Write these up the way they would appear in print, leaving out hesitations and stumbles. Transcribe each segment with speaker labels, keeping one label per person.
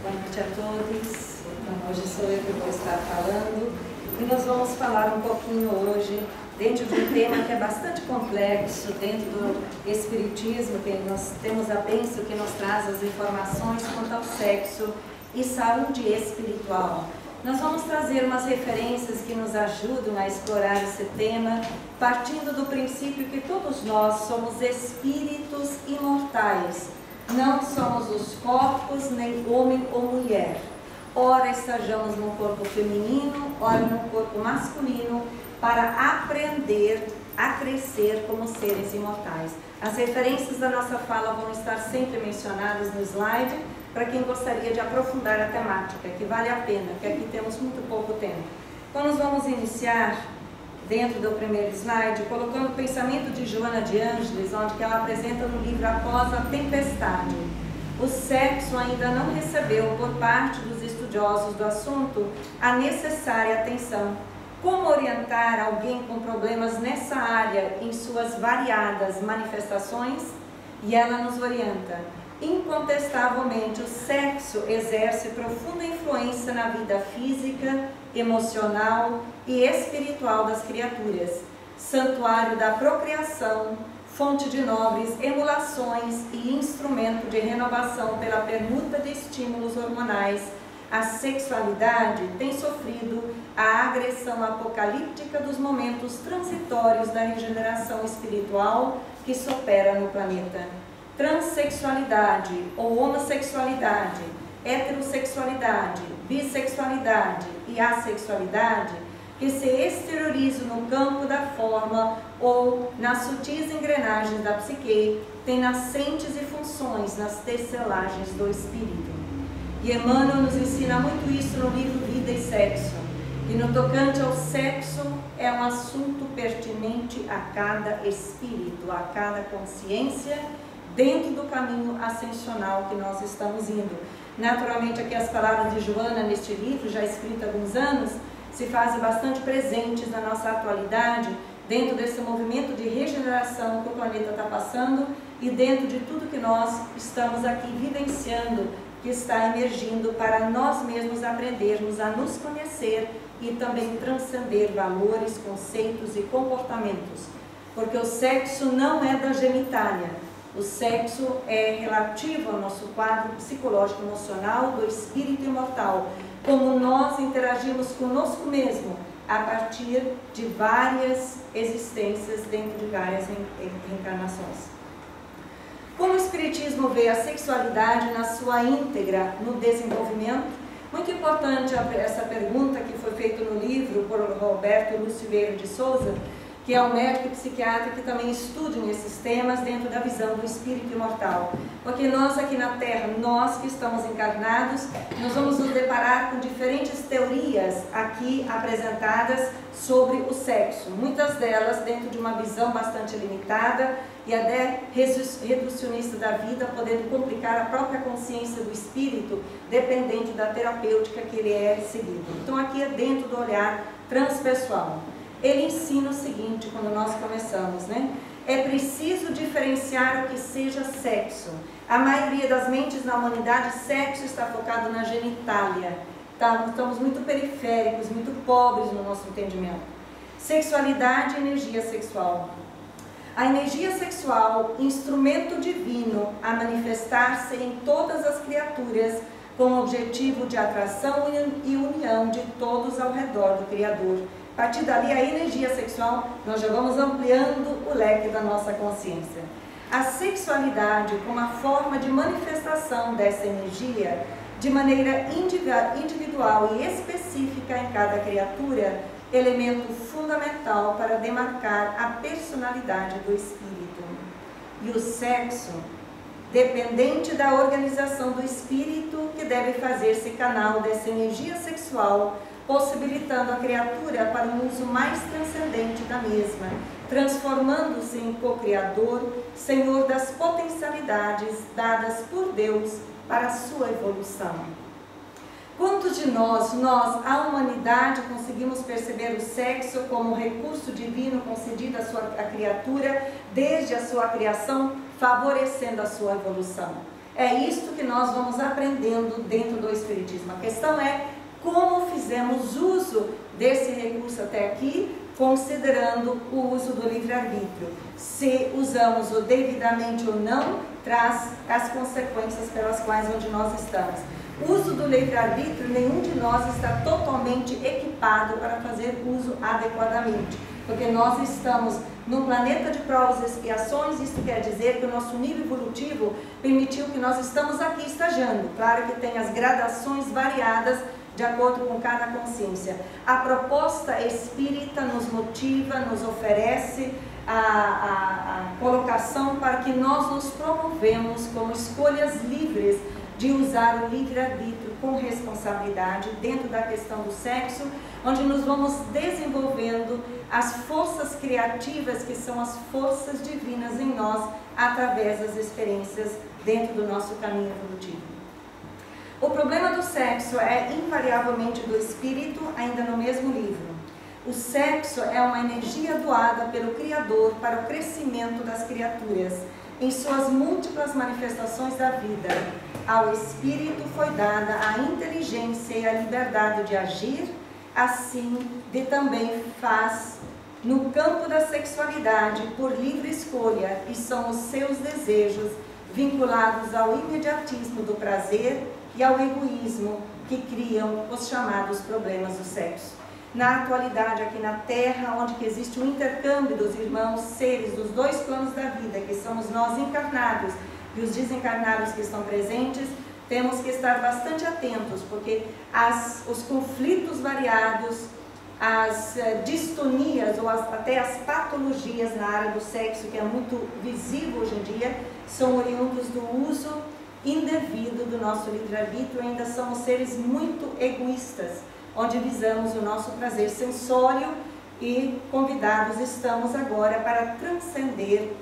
Speaker 1: Boa noite a todos. Então, hoje sou eu que vou estar falando e nós vamos falar um pouquinho hoje dentro de um tema que é bastante complexo, dentro do Espiritismo, que nós temos a bênção que nos traz as informações quanto ao sexo e saúde espiritual. Nós vamos trazer umas referências que nos ajudam a explorar esse tema, partindo do princípio que todos nós somos espíritos imortais. Não somos os corpos, nem homem ou mulher. Ora estejamos num corpo feminino, ora num corpo masculino, para aprender a crescer como seres imortais. As referências da nossa fala vão estar sempre mencionadas no slide, para quem gostaria de aprofundar a temática, que vale a pena, porque aqui temos muito pouco tempo. Então nós vamos iniciar, dentro do primeiro slide, colocando o pensamento de Joana de Ângeles, onde que ela apresenta no livro Após a Tempestade. O sexo ainda não recebeu, por parte dos estudiosos do assunto, a necessária atenção. Como orientar alguém com problemas nessa área em suas variadas manifestações? E ela nos orienta. Incontestavelmente, o sexo exerce profunda influência na vida física, emocional e espiritual das criaturas, santuário da procriação, fonte de nobres emulações e instrumento de renovação pela permuta de estímulos hormonais. A sexualidade tem sofrido a agressão apocalíptica dos momentos transitórios da regeneração espiritual que se opera no planeta. Transsexualidade ou homossexualidade, heterossexualidade, bissexualidade e assexualidade que se exteriorizam no campo da forma ou nas sutis engrenagens da psique, têm nascentes e funções nas tecelagens do espírito. E Emmanuel nos ensina muito isso no livro Vida e Sexo, que no tocante ao sexo é um assunto pertinente a cada espírito, a cada consciência, dentro do caminho ascensional que nós estamos indo. Naturalmente, aqui as palavras de Joana neste livro, já escrito há alguns anos, se fazem bastante presentes na nossa atualidade, dentro desse movimento de regeneração que o planeta está passando e dentro de tudo que nós estamos aqui vivenciando, que está emergindo para nós mesmos aprendermos a nos conhecer e também transcender valores, conceitos e comportamentos. Porque o sexo não é da genitália. O sexo é relativo ao nosso quadro psicológico emocional do espírito imortal, como nós interagimos conosco mesmo a partir de várias existências dentro de várias reencarnações. Como o Espiritismo vê a sexualidade na sua íntegra no desenvolvimento? Muito importante essa pergunta que foi feita no livro por Roberto Lúcio Vieira de Souza, que é um médico e psiquiatra que também estuda esses temas dentro da visão do espírito imortal. Porque nós aqui na Terra, nós que estamos encarnados, nós vamos nos deparar com diferentes teorias aqui apresentadas sobre o sexo. Muitas delas dentro de uma visão bastante limitada e até reducionista da vida, podendo complicar a própria consciência do espírito, dependente da terapêutica que ele é seguido. Então aqui é dentro do olhar transpessoal. Ele ensina o seguinte, quando nós começamos, né? É preciso diferenciar o que seja sexo. A maioria das mentes na humanidade, sexo está focado na genitália. Estamos muito periféricos, muito pobres no nosso entendimento. Sexualidade e energia sexual. A energia sexual, instrumento divino a manifestar-se em todas as criaturas, com o objetivo de atração e união de todos ao redor do Criador. A partir dali, a energia sexual, nós já vamos ampliando o leque da nossa consciência. A sexualidade, como a forma de manifestação dessa energia, de maneira individual e específica em cada criatura, elemento fundamental para demarcar a personalidade do espírito. E o sexo, dependente da organização do espírito, que deve fazer-se canal dessa energia sexual, possibilitando a criatura para um uso mais transcendente da mesma, transformando-se em co-criador, senhor das potencialidades dadas por Deus para a sua evolução. Quantos de nós, a humanidade, conseguimos perceber o sexo como recurso divino concedido à criatura desde a sua criação, favorecendo a sua evolução? É isto que nós vamos aprendendo dentro do Espiritismo. A questão é como fizemos uso desse recurso até aqui, considerando o uso do livre-arbítrio. Se usamos-o devidamente ou não, traz as consequências pelas quais onde nós estamos. O uso do livre-arbítrio, nenhum de nós está totalmente equipado para fazer uso adequadamente, porque nós estamos num planeta de provas e expiações. Isto quer dizer que o nosso nível evolutivo permitiu que nós estamos aqui estagiando. Claro que tem as gradações variadas de acordo com cada consciência. A proposta espírita nos motiva, nos oferece a colocação para que nós nos promovemos como escolhas livres de usar o livre-arbítrio com responsabilidade dentro da questão do sexo, onde nos vamos desenvolvendo as forças criativas, que são as forças divinas em nós, através das experiências dentro do nosso caminho evolutivo. O problema do sexo é invariavelmente do espírito, ainda no mesmo livro. O sexo é uma energia doada pelo Criador para o crescimento das criaturas, em suas múltiplas manifestações da vida. Ao espírito foi dada a inteligência e a liberdade de agir, assim de também faz no campo da sexualidade por livre escolha, e são os seus desejos vinculados ao imediatismo do prazer e ao egoísmo que criam os chamados problemas do sexo. Na atualidade, aqui na Terra, onde que existe um intercâmbio dos irmãos, seres dos dois planos da vida, que somos nós encarnados e os desencarnados que estão presentes, temos que estar bastante atentos, porque os conflitos variados, as distonias ou até as patologias na área do sexo, que é muito visível hoje em dia, são oriundos do uso indevido do nosso livre-arbítrio. Ainda somos seres muito egoístas, onde visamos o nosso prazer sensório, e convidados estamos agora para transcender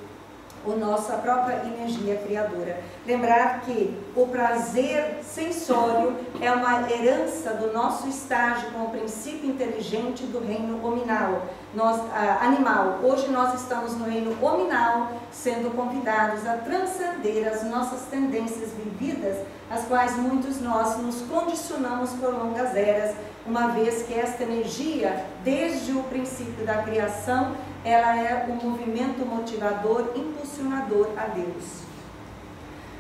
Speaker 1: a nossa própria energia criadora. Lembrar que o prazer sensório é uma herança do nosso estágio com o princípio inteligente do reino animal. Hoje nós estamos no reino hominal, sendo convidados a transcender as nossas tendências vividas, as quais muitos nós nos condicionamos por longas eras, uma vez que esta energia, desde o princípio da criação, ela é um movimento motivador, impulsionador a Deus.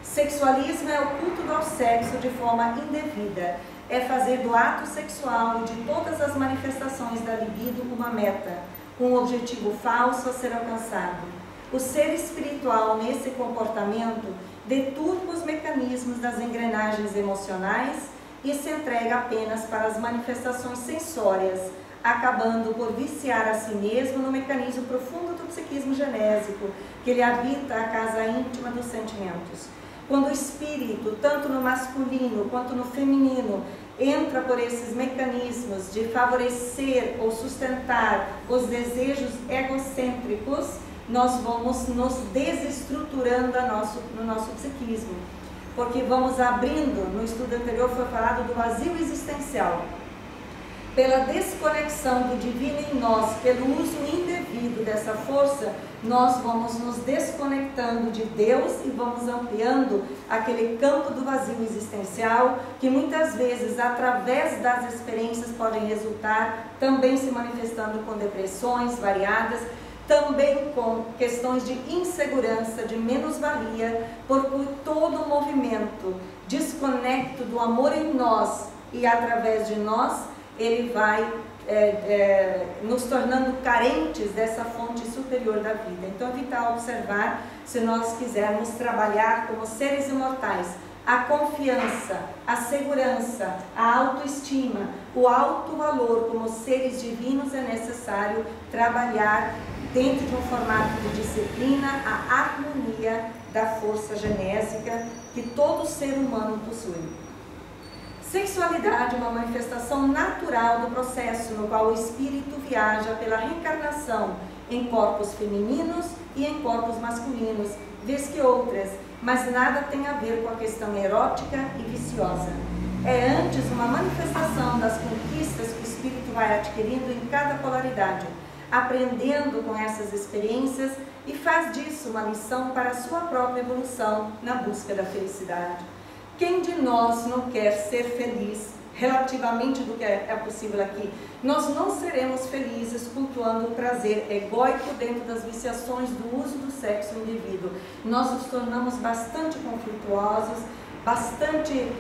Speaker 1: Sexualismo é o culto ao sexo de forma indevida. É fazer do ato sexual e de todas as manifestações da libido uma meta, um objetivo falso a ser alcançado. O ser espiritual, nesse comportamento, deturpa os mecanismos das engrenagens emocionais e se entrega apenas para as manifestações sensórias, acabando por viciar a si mesmo no mecanismo profundo do psiquismo genésico, que ele habita a casa íntima dos sentimentos. Quando o espírito, tanto no masculino quanto no feminino, entra por esses mecanismos de favorecer ou sustentar os desejos egocêntricos, nós vamos nos desestruturando no nosso psiquismo, porque vamos abrindo, no estudo anterior foi falado do vazio existencial. Pela desconexão do divino em nós, pelo uso indevido dessa força, nós vamos nos desconectando de Deus e vamos ampliando aquele campo do vazio existencial, que muitas vezes, através das experiências, podem resultar também se manifestando com depressões variadas, também com questões de insegurança, de menos-valia, por todo o movimento desconecto do amor em nós e através de nós, ele vai nos tornando carentes dessa fonte superior da vida. Então é vital observar, se nós quisermos trabalhar como seres imortais, a confiança, a segurança, a autoestima, o alto valor como seres divinos, é necessário trabalhar dentro de um formato de disciplina, a harmonia da força genésica que todo ser humano possui. Sexualidade é uma manifestação natural do processo no qual o espírito viaja pela reencarnação em corpos femininos e em corpos masculinos, vez que outras, mas nada tem a ver com a questão erótica e viciosa. É antes uma manifestação das conquistas que o espírito vai adquirindo em cada polaridade, aprendendo com essas experiências e faz disso uma missão para a sua própria evolução na busca da felicidade. Quem de nós não quer ser feliz relativamente do que é possível aqui? Nós não seremos felizes cultuando o prazer egóico dentro das viciações do uso do sexo indevido. Nós nos tornamos bastante conflituosos, bastante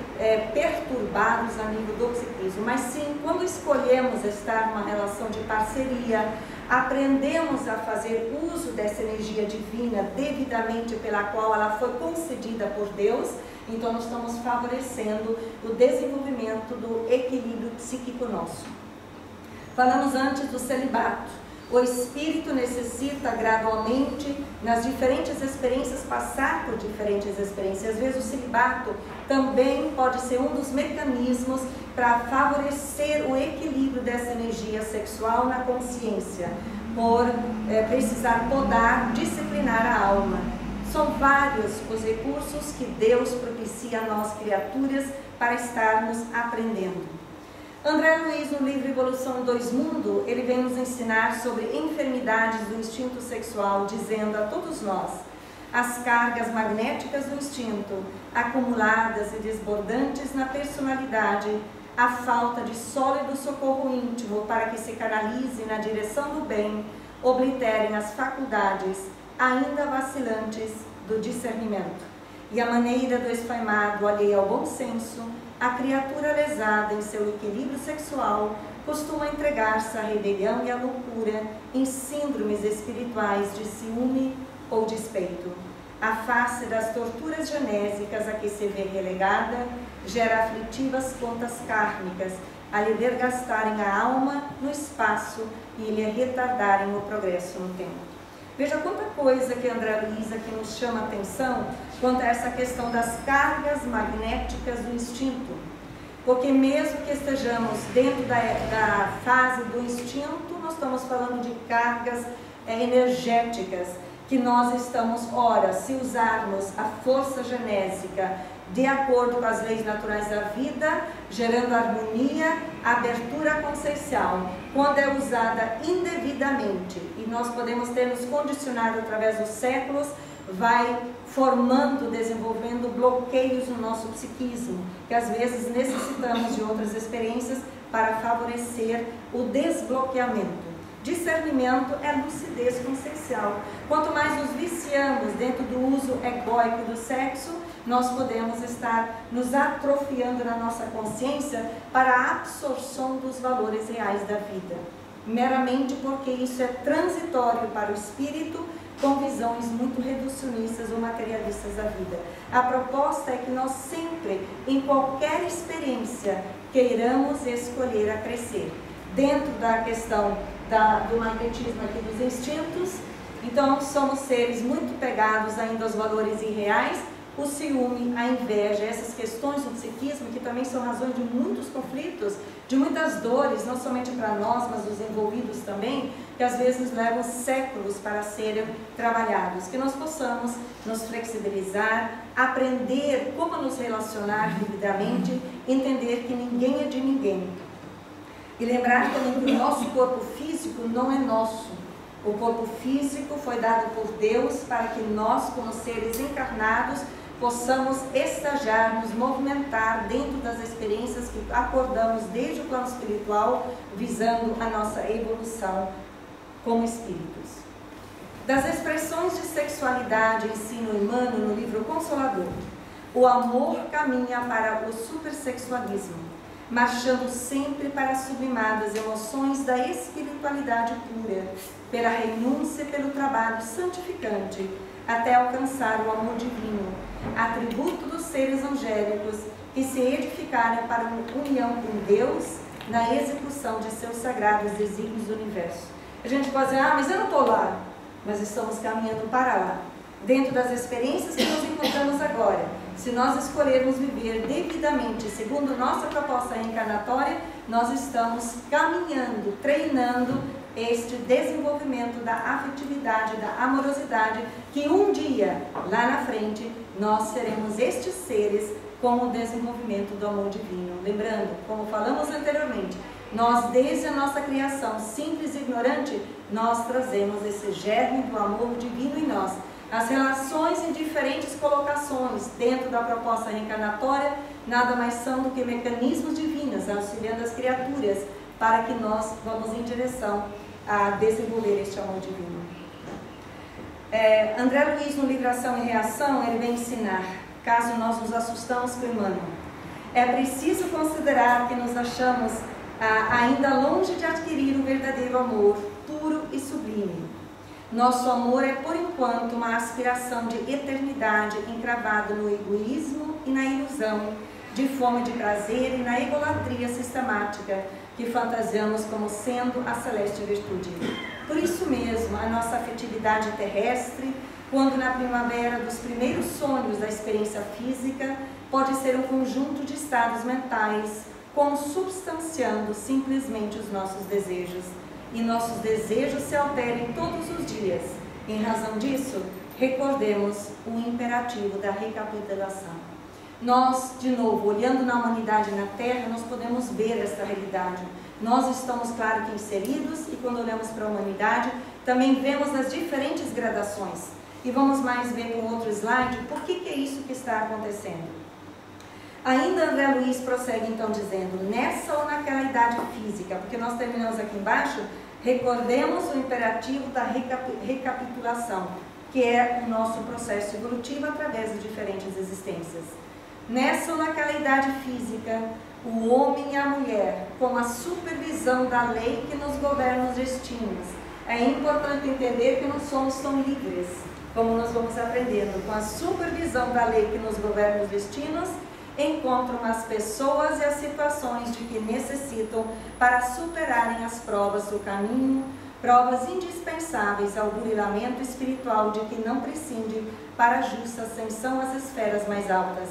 Speaker 1: perturbados a nível do psiquismo, mas sim, quando escolhemos estar numa relação de parceria, aprendemos a fazer uso dessa energia divina devidamente pela qual ela foi concedida por Deus, então nós estamos favorecendo o desenvolvimento do equilíbrio psíquico nosso. Falamos antes do celibato. O espírito necessita gradualmente, nas diferentes experiências, passar por diferentes experiências. Às vezes o celibato também pode ser um dos mecanismos para favorecer o equilíbrio dessa energia sexual na consciência, por precisar podar, disciplinar a alma. São vários os recursos que Deus propicia a nós, criaturas, para estarmos aprendendo. André Luiz, no livro Evolução 2 Mundo, ele vem nos ensinar sobre enfermidades do instinto sexual, dizendo a todos nós: as cargas magnéticas do instinto, acumuladas e desbordantes na personalidade, a falta de sólido socorro íntimo para que se canalize na direção do bem, obliterem as faculdades, ainda vacilantes, do discernimento. E a maneira do esfaimado alheio ao bom senso, a criatura lesada em seu equilíbrio sexual costuma entregar-se à rebelião e à loucura em síndromes espirituais de ciúme ou despeito. A face das torturas genésicas a que se vê relegada gera aflitivas contas kármicas a lhe desgastarem a alma no espaço e lhe retardarem o progresso no tempo. Veja quanta coisa que André Luiz aqui nos chama a atenção quanto a essa questão das cargas magnéticas do instinto. Porque mesmo que estejamos dentro da fase do instinto, nós estamos falando de cargas energéticas, que nós estamos, ora, se usarmos a força genésica de acordo com as leis naturais da vida, gerando harmonia, abertura consciencial. Quando é usada indevidamente, e nós podemos ter nos condicionado através dos séculos, vai formando, desenvolvendo bloqueios no nosso psiquismo, que às vezes necessitamos de outras experiências para favorecer o desbloqueamento. Discernimento é lucidez consciencial. Quanto mais nos viciamos dentro do uso egóico do sexo, nós podemos estar nos atrofiando na nossa consciência para a absorção dos valores reais da vida, meramente porque isso é transitório para o espírito, com visões muito reducionistas ou materialistas da vida. A proposta é que nós sempre, em qualquer experiência, queiramos escolher a crescer. Dentro da questão do magnetismo aqui dos instintos, então somos seres muito pegados ainda aos valores irreais, o ciúme, a inveja, essas questões do psiquismo, que também são razões de muitos conflitos, de muitas dores, não somente para nós, mas os envolvidos também, que às vezes nos levam séculos para serem trabalhados. Que nós possamos nos flexibilizar, aprender como nos relacionar devidamente, entender que ninguém é de ninguém. E lembrar também que o nosso corpo físico não é nosso. O corpo físico foi dado por Deus para que nós, como seres encarnados, possamos estagiar, nos movimentar dentro das experiências que acordamos desde o plano espiritual, visando a nossa evolução como espíritos. Das expressões de sexualidade e ensino humano no livro Consolador, o amor caminha para o supersexualismo, marchando sempre para as sublimadas emoções da espiritualidade pura, pela renúncia e pelo trabalho santificante, até alcançar o amor divino, atributo dos seres angélicos que se edificaram para uma união com Deus na execução de seus sagrados desígnios do universo. A gente pode dizer, mas eu não estou lá, mas estamos caminhando para lá. Dentro das experiências que nos encontramos agora, se nós escolhermos viver devidamente, segundo nossa proposta reencarnatória, nós estamos caminhando, treinando este desenvolvimento da afetividade, da amorosidade, que um dia, lá na frente, nós seremos estes seres com o desenvolvimento do amor divino. Lembrando, como falamos anteriormente, nós desde a nossa criação, simples e ignorante, nós trazemos esse germe do amor divino em nós. As relações em diferentes colocações dentro da proposta reencarnatória nada mais são do que mecanismos divinos auxiliando as criaturas para que nós vamos em direção a desenvolver este amor divino. André Luiz, no livro Ação e Reação, ele vem ensinar, caso nós nos assustamos com Emmanuel, é preciso considerar que nos achamos ainda longe de adquirir o verdadeiro amor, puro e sublime. Nosso amor é, por enquanto, uma aspiração de eternidade encravado no egoísmo e na ilusão, de fome de prazer e na egolatria sistemática, que fantasiamos como sendo a celeste virtude. Por isso mesmo, a nossa afetividade terrestre, quando na primavera dos primeiros sonhos da experiência física, pode ser um conjunto de estados mentais, consubstanciando simplesmente os nossos desejos. E nossos desejos se alterem todos os dias. Em razão disso, recordemos o imperativo da recapitulação. Nós, de novo, olhando na humanidade e na Terra, nós podemos ver esta realidade. Nós estamos, claro que inseridos, e quando olhamos para a humanidade, também vemos as diferentes gradações. E vamos mais ver com outro slide por que é isso que está acontecendo. Ainda André Luiz prossegue então dizendo, nessa ou naquela idade física, porque nós terminamos aqui embaixo, recordemos o imperativo da recapitulação, que é o nosso processo evolutivo através de diferentes existências. Nessa ou naquela idade física, o homem e a mulher, com a supervisão da lei que nos governa os destinos. É importante entender que não somos tão livres, como nós vamos aprendendo. Com a supervisão da lei que nos governa os destinos, encontram as pessoas e as situações de que necessitam para superarem as provas do caminho, provas indispensáveis ao burilamento espiritual de que não prescinde para a justa ascensão às esferas mais altas.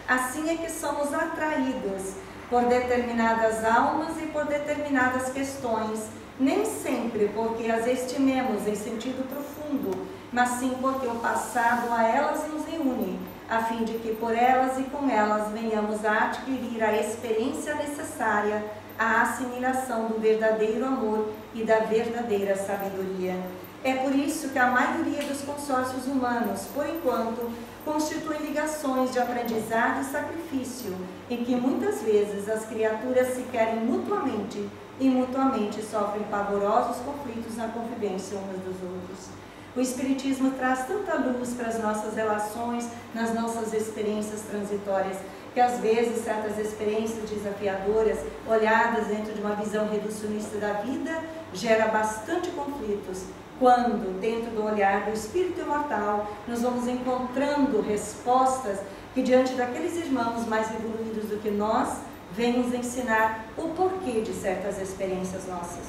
Speaker 1: Assim é que somos atraídos por determinadas almas e por determinadas questões, nem sempre porque as estimemos em sentido profundo, mas sim porque o passado a elas nos reúne, a fim de que por elas e com elas venhamos a adquirir a experiência necessária à assimilação do verdadeiro amor e da verdadeira sabedoria. É por isso que a maioria dos consórcios humanos, por enquanto, constituem ligações de aprendizado e sacrifício, em que muitas vezes as criaturas se querem mutuamente e mutuamente sofrem pavorosos conflitos na convivência umas dos outros. O Espiritismo traz tanta luz para as nossas relações, nas nossas experiências transitórias, que às vezes certas experiências desafiadoras, olhadas dentro de uma visão reducionista da vida, gera bastante conflitos. Quando, dentro do olhar do Espírito imortal, nós vamos encontrando respostas que, diante daqueles irmãos mais evoluídos do que nós, vêm nos ensinar o porquê de certas experiências nossas.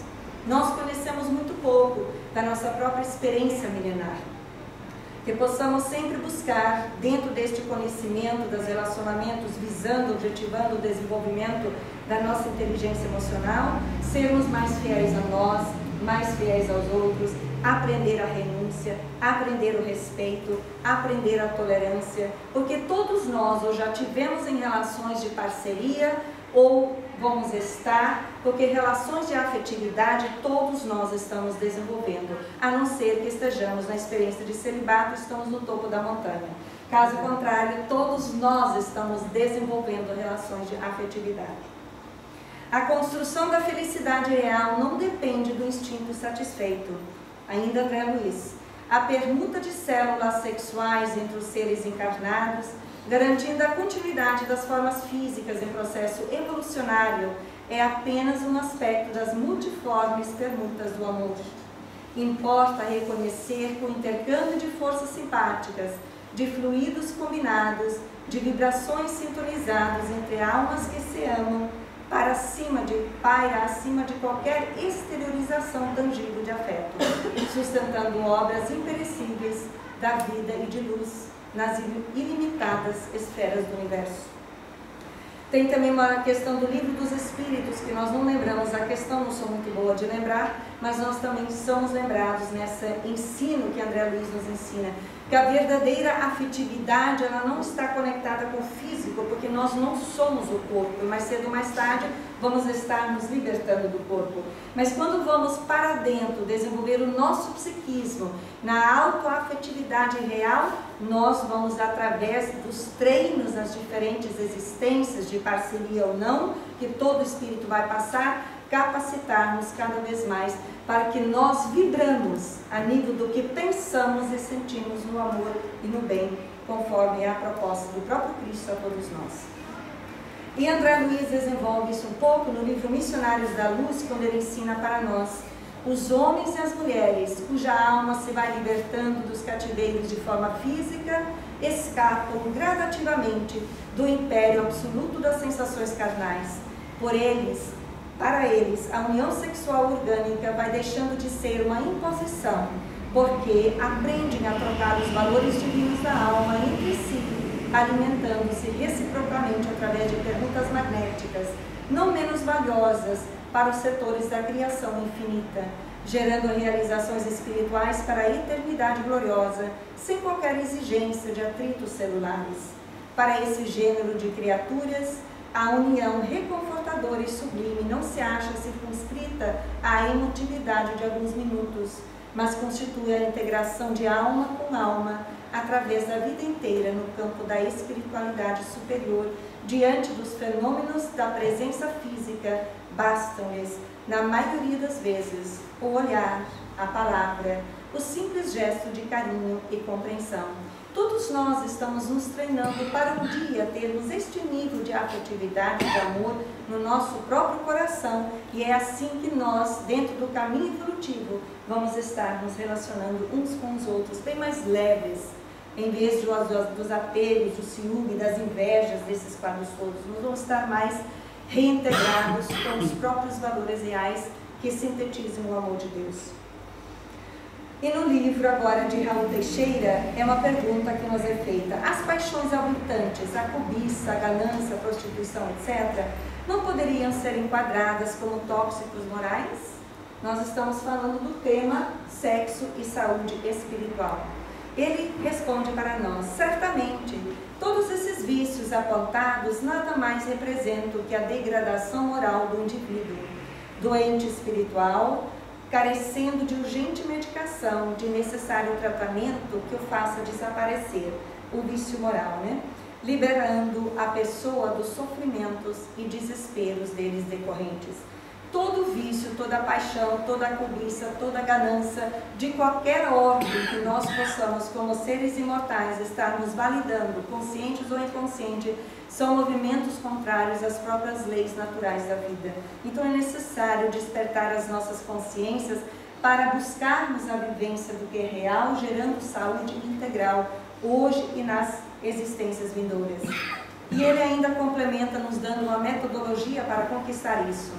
Speaker 1: Nós conhecemos muito pouco da nossa própria experiência milenar. Que possamos sempre buscar, dentro deste conhecimento dos relacionamentos, visando, objetivando o desenvolvimento da nossa inteligência emocional, sermos mais fiéis a nós, mais fiéis aos outros, aprender a renúncia, aprender o respeito, aprender a tolerância, porque todos nós ou já tivemos em relações de parceria ou vamos estar, porque relações de afetividade todos nós estamos desenvolvendo, a não ser que estejamos na experiência de celibato, estamos no topo da montanha. Caso contrário, todos nós estamos desenvolvendo relações de afetividade. A construção da felicidade real não depende do instinto satisfeito. Ainda André Luiz, a permuta de células sexuais entre os seres encarnados, garantindo a continuidade das formas físicas em processo evolucionário, é apenas um aspecto das multiformes permutas do amor. Importa reconhecer que o intercâmbio de forças simpáticas, de fluidos combinados, de vibrações sintonizadas entre almas que se amam, paira acima de qualquer exteriorização tangível de afeto, sustentando obras imperecíveis da vida e de luz nas ilimitadas esferas do universo. Tem também uma questão do Livro dos Espíritos, que nós não lembramos, a questão não sou muito boa de lembrar, mas nós também somos lembrados nesse ensino que André Luiz nos ensina, que a verdadeira afetividade ela não está conectada com o físico, porque nós não somos o corpo, mais cedo ou mais tarde vamos estar nos libertando do corpo. Mas quando vamos para dentro, desenvolver o nosso psiquismo na autoafetividade real, nós vamos, através dos treinos nas diferentes existências, de parceria ou não, que todo espírito vai passar, capacitar-nos cada vez mais para que nós vibramos a nível do que pensamos e sentimos no amor e no bem, conforme a proposta do próprio Cristo a todos nós. E André Luiz desenvolve isso um pouco no livro Missionários da Luz, quando ele ensina para nós: os homens e as mulheres cuja alma se vai libertando dos cativeiros de forma física escapam gradativamente do império absoluto das sensações carnais. Para eles, a união sexual orgânica vai deixando de ser uma imposição, porque aprendem a trocar os valores divinos da alma entre si, alimentando-se reciprocamente através de perguntas magnéticas, não menos valiosas para os setores da criação infinita, gerando realizações espirituais para a eternidade gloriosa, sem qualquer exigência de atritos celulares. Para esse gênero de criaturas, a união reconfortadora e sublime não se acha circunscrita à emotividade de alguns minutos, mas constitui a integração de alma com alma através da vida inteira no campo da espiritualidade superior. Diante dos fenômenos da presença física, bastam-lhes, na maioria das vezes, o olhar, a palavra, o simples gesto de carinho e compreensão. Todos nós estamos nos treinando para um dia termos este nível de afetividade e de amor no nosso próprio coração, e é assim que nós, dentro do caminho evolutivo, vamos estar nos relacionando uns com os outros, bem mais leves, em vez dos apegos, do ciúme, das invejas, desses quadros todos. Nós vamos estar mais reintegrados com os próprios valores reais que sintetizam o amor de Deus. E no livro agora de Raul Teixeira, é uma pergunta que nos é feita: as paixões aviltantes, a cobiça, a ganância, a prostituição, etc., não poderiam ser enquadradas como tóxicos morais? Nós estamos falando do tema sexo e saúde espiritual. Ele responde para nós: certamente, todos esses vícios apontados nada mais representam que a degradação moral do indivíduo, doente espiritual, carecendo de urgente medicação, de necessário tratamento que o faça desaparecer, o vício moral, liberando a pessoa dos sofrimentos e desesperos deles decorrentes. Todo vício, toda paixão, toda cobiça, toda ganância, de qualquer ordem que nós possamos, como seres imortais, estarmos validando, conscientes ou inconscientes, são movimentos contrários às próprias leis naturais da vida. Então é necessário despertar as nossas consciências para buscarmos a vivência do que é real, gerando saúde integral, hoje e nas existências vindouras. E ele ainda complementa nos dando uma metodologia para conquistar isso.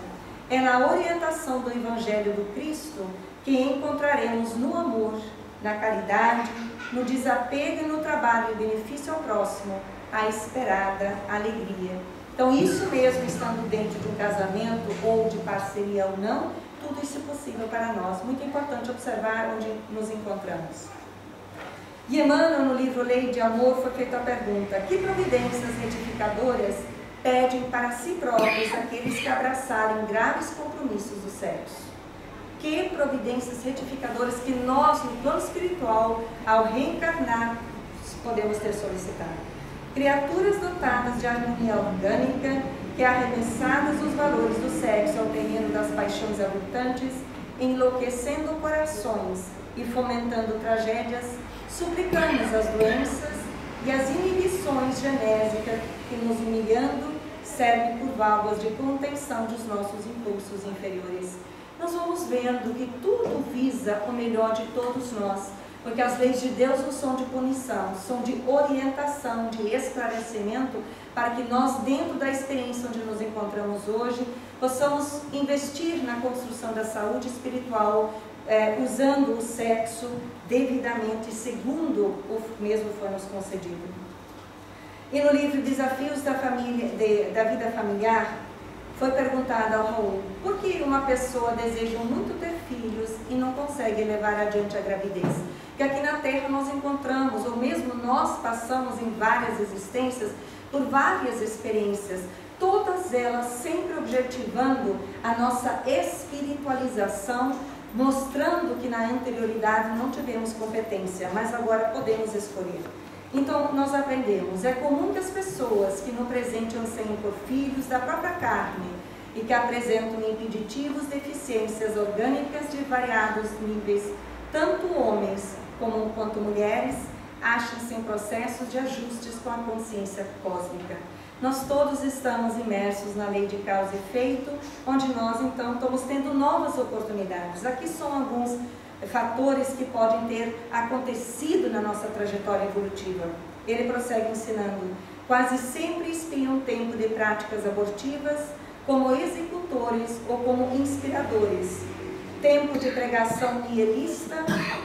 Speaker 1: É na orientação do Evangelho do Cristo que encontraremos no amor, na caridade, no desapego e no trabalho em benefício ao próximo, a esperada alegria. Então, isso mesmo, estando dentro de um casamento ou de parceria ou não, tudo isso é possível para nós. Muito importante observar onde nos encontramos. E Emmanuel, no livro Lei de Amor, foi feita a pergunta: que providências retificadoras pedem para si próprios aqueles que abraçarem graves compromissos do sexo? Que providências retificadoras que nós, no plano espiritual, ao reencarnar, podemos ter solicitado? Criaturas dotadas de harmonia orgânica, que arremessadas os valores do sexo ao terreno das paixões aviltantes, enlouquecendo corações e fomentando tragédias, suplicamos as doenças e as inibições genésicas que, nos humilhando, servem por válvulas de contenção dos nossos impulsos inferiores. Nós vamos vendo que tudo visa o melhor de todos nós, porque as leis de Deus não são de punição, são de orientação, de esclarecimento, para que nós, dentro da experiência onde nos encontramos hoje, possamos investir na construção da saúde espiritual, usando o sexo devidamente, segundo o mesmo foi nos concedido. E no livro Desafios da Vida Familiar, foi perguntado ao Raul: por que uma pessoa deseja muito ter filhos e não consegue levar adiante a gravidez? Que aqui na Terra nós encontramos, ou mesmo nós passamos em várias existências, por várias experiências, todas elas sempre objetivando a nossa espiritualização, mostrando que na anterioridade não tivemos competência, mas agora podemos escolher. Então, nós aprendemos, é comum que as pessoas que no presente anseiam por filhos da própria carne e que apresentam impeditivos deficiências orgânicas de variados níveis, tanto homens quanto mulheres, acham-se em processos de ajustes com a consciência cósmica. Nós todos estamos imersos na lei de causa e efeito, onde nós então estamos tendo novas oportunidades. Aqui são alguns fatores que podem ter acontecido na nossa trajetória evolutiva. Ele prossegue ensinando: quase sempre espiam tempo de práticas abortivas como executores ou como inspiradores. Tempo de pregação nihilista,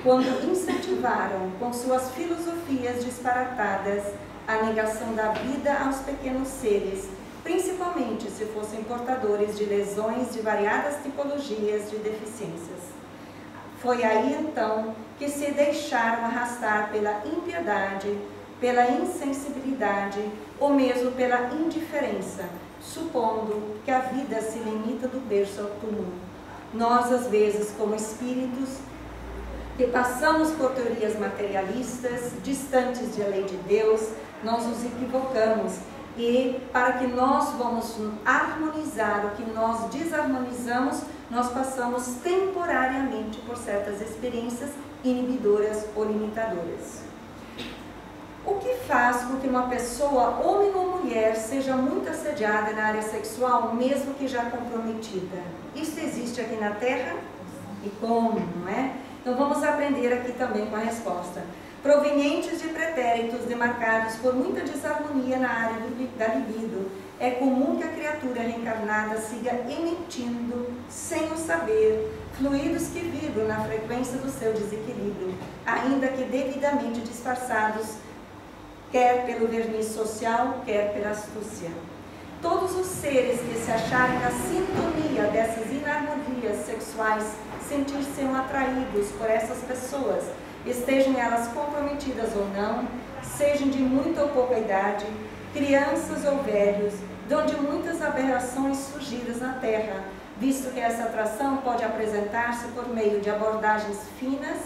Speaker 1: quando incentivaram com suas filosofias disparatadas a negação da vida aos pequenos seres, principalmente se fossem portadores de lesões de variadas tipologias de deficiências. Foi aí então que se deixaram arrastar pela impiedade, pela insensibilidade ou mesmo pela indiferença, supondo que a vida se limita do berço ao túmulo. Nós, às vezes, como espíritos, que passamos por teorias materialistas, distantes da lei de Deus, nós nos equivocamos. E para que nós vamos harmonizar o que nós desarmonizamos, nós passamos temporariamente por certas experiências inibidoras ou limitadoras. O que faz com que uma pessoa, homem ou mulher, seja muito assediada na área sexual, mesmo que já comprometida? Isso existe aqui na Terra? E como, não é? Então vamos aprender aqui também com a resposta. Provenientes de pretéritos demarcados por muita desarmonia na área da libido, é comum que a criatura reencarnada siga emitindo, sem o saber, fluidos que vibram na frequência do seu desequilíbrio, ainda que devidamente disfarçados, quer pelo verniz social, quer pela astúcia. Todos os seres que se acharem na sintonia dessas inarmonias sexuais sentir-se-ão atraídos por essas pessoas, estejam elas comprometidas ou não, sejam de muita ou pouca idade, crianças ou velhos, de onde muitas aberrações surgidas na Terra, visto que essa atração pode apresentar-se por meio de abordagens finas,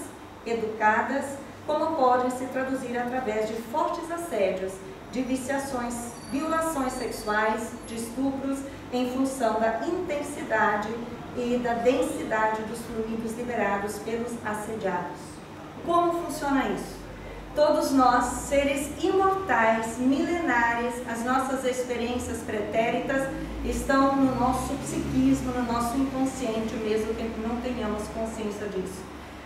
Speaker 1: educadas, como podem se traduzir através de fortes assédios, de viciações, violações sexuais, de estupros, em função da intensidade e da densidade dos fluidos liberados pelos assediados. Como funciona isso? Todos nós, seres imortais, milenares, as nossas experiências pretéritas estão no nosso psiquismo, no nosso inconsciente, mesmo que não tenhamos consciência disso.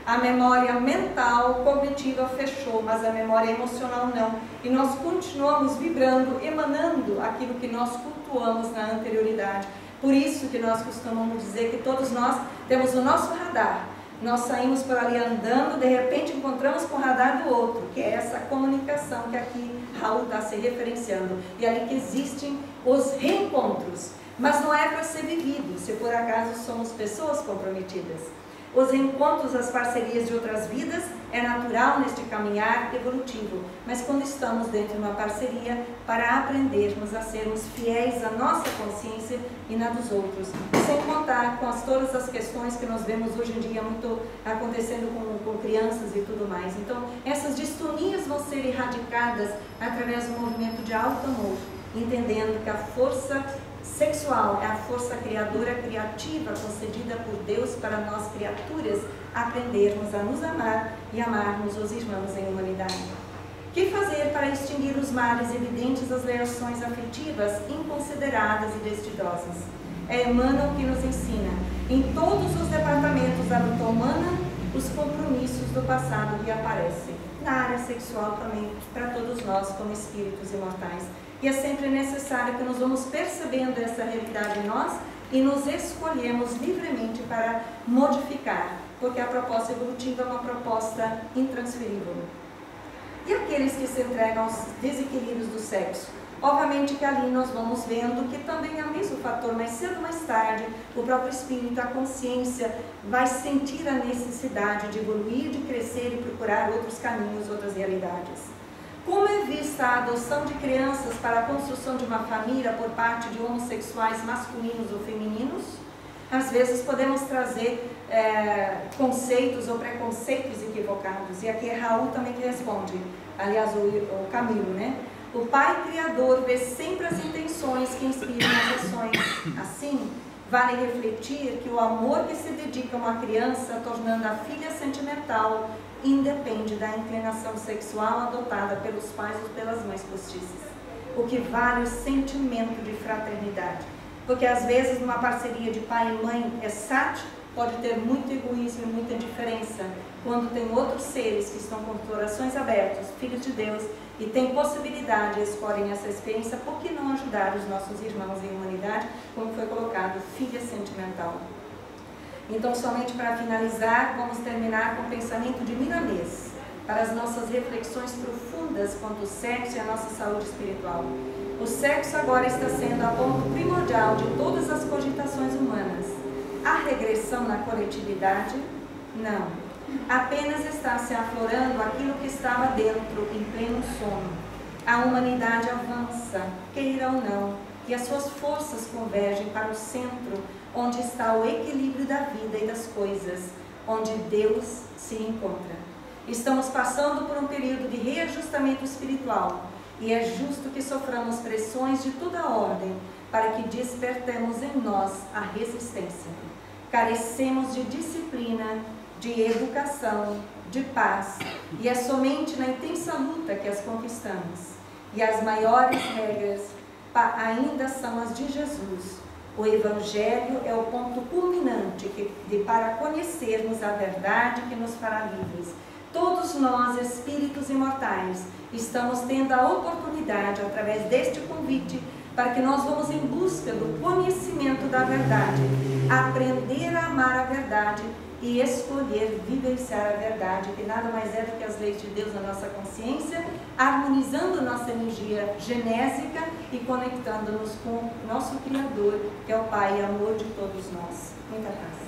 Speaker 1: A memória mental, cognitiva fechou, mas a memória emocional não. E nós continuamos vibrando, emanando aquilo que nós cultuamos na anterioridade. Por isso que nós costumamos dizer que todos nós temos o nosso radar. Nós saímos por ali andando, de repente encontramos com o radar do outro, que é essa comunicação que aqui Raul está se referenciando. E ali que existem os reencontros. Mas não é para ser vivido, se por acaso somos pessoas comprometidas. Os encontros, as parcerias de outras vidas é natural neste caminhar evolutivo, mas quando estamos dentro de uma parceria para aprendermos a sermos fiéis à nossa consciência e na dos outros, sem contar com todas as questões que nós vemos hoje em dia muito acontecendo com crianças e tudo mais. Então, essas distonias vão ser erradicadas através do movimento de alto amor, entendendo que a força sexual é a força criadora criativa concedida por Deus para nós criaturas aprendermos a nos amar e amarmos os irmãos em humanidade. Que fazer para extinguir os males evidentes das reações afetivas inconsideradas e desdidosas? É Emmanuel que nos ensina, em todos os departamentos da luta humana, os compromissos do passado reaparecem. Na área sexual também, para todos nós como espíritos imortais. E é sempre necessário que nós vamos percebendo essa realidade em nós e nos escolhemos livremente para modificar, porque a proposta evolutiva é uma proposta intransferível. E aqueles que se entregam aos desequilíbrios do sexo? Obviamente que ali nós vamos vendo que também é o mesmo fator, mais cedo ou mais tarde, o próprio espírito, a consciência, vai sentir a necessidade de evoluir, de crescer e procurar outros caminhos, outras realidades. Como é vista a adoção de crianças para a construção de uma família por parte de homossexuais masculinos ou femininos? Às vezes podemos trazer conceitos ou preconceitos equivocados. E aqui é Raul também que responde, aliás, o Camilo, né? O pai criador vê sempre as intenções que inspiram as ações. Assim, vale refletir que o amor que se dedica a uma criança, tornando a filha sentimental, independe da inclinação sexual adotada pelos pais ou pelas mães postiças. O que vale o sentimento de fraternidade. Porque às vezes numa parceria de pai e mãe pode ter muito egoísmo e muita indiferença. Quando tem outros seres que estão com corações abertos, filhos de Deus, e têm possibilidade, escolhem essa experiência, por que não ajudar os nossos irmãos em humanidade, como foi colocado, filha sentimental? Então, somente para finalizar, vamos terminar com o pensamento de Milanês, para as nossas reflexões profundas quanto ao sexo e a nossa saúde espiritual. O sexo agora está sendo a ponto primordial de todas as cogitações humanas. Há regressão na coletividade? Não. Apenas está se aflorando aquilo que estava dentro, em pleno sono. A humanidade avança, queira ou não, e as suas forças convergem para o centro, onde está o equilíbrio da vida e das coisas, onde Deus se encontra. Estamos passando por um período de reajustamento espiritual, e é justo que soframos pressões de toda ordem, para que despertemos em nós a resistência. Carecemos de disciplina, de educação, de paz, e é somente na intensa luta que as conquistamos. E as maiores regras ainda são as de Jesus. O Evangelho é o ponto culminante para conhecermos a verdade que nos fará livres. Todos nós, espíritos imortais, estamos tendo a oportunidade, através deste convite, para que nós vamos em busca do conhecimento da verdade, aprender a amar a verdade e escolher vivenciar a verdade, que nada mais é do que as leis de Deus na nossa consciência, harmonizando nossa energia genésica e conectando-nos com o nosso Criador, que é o Pai e amor de todos nós. Muita paz.